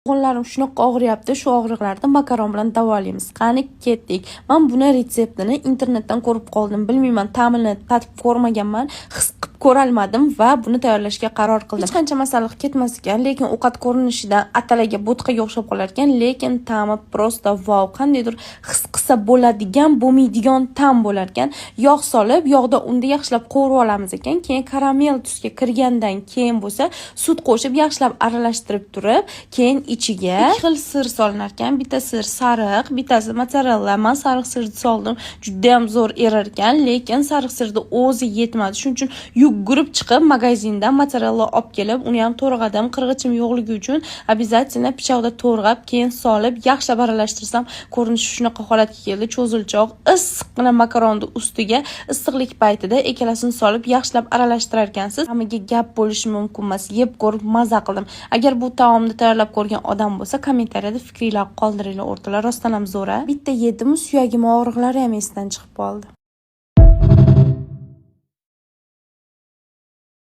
Qo'llarim shunaqa og'riyapti, shu og'riqlarni makaron bilan davolaymiz. Qani ketdik. Men buni retseptini internetdan ko'rib qoldim. Bilmayman, ta'mini tatib ko'rmaganman, his qilib ko'rolmadim va buni tayyorlashga qaror qildim. Hech qancha masalliq ketmas ekan, lekin ovqat ko'rinishidan atalaga, bo'tqaga o'xshab qolar ekan, lekin ta'mi prosta wow, qandaydir his qilsa bo'ladigan, bo'lmaydigan ta'm bo'lar ekan. Yog' solib, yog'da unda yaxshilab qovurib olamiz ekan, keyin karamel tusga kirgandan keyin bo'lsa, sut qo'shib yaxshilab aralashtirib turib, keyin ichiga ikki xil sir solinar ekan. Bitta sir sariq, bittasi mozzarella. Men sariq sirni soldim. Juda ham zo'r erar ekan, lekin sariq sirni o'zi yetmadi. Shuning uchun yugurib chiqib magazindan mozzarella olib kelib, uni ham to'rg'adim. Qirg'ichim yo'qligi uchun обязательно pichoqda to'rg'ab, keyin solib, yaxshilab aralashtirsam, ko'rinishi shunaqa holatga keldi. Cho'zilchoq, issiqqina makaronni ustiga issiqlik paytida ikkalasini solib, yaxshilab aralashtirar ekansiz. Hammaga gap bo'lishi mumkin emas. Yeb ko'rib maza qildim. Agar bu taomni tayyorlab ko'rgan odam bo'lsa, kommentariyada fikringlarni qoldiringlar o'rtalar. Rostdan ham zo'r. Bitta yedim, suyagim og'riqlari ham esdan chiqib qoldi.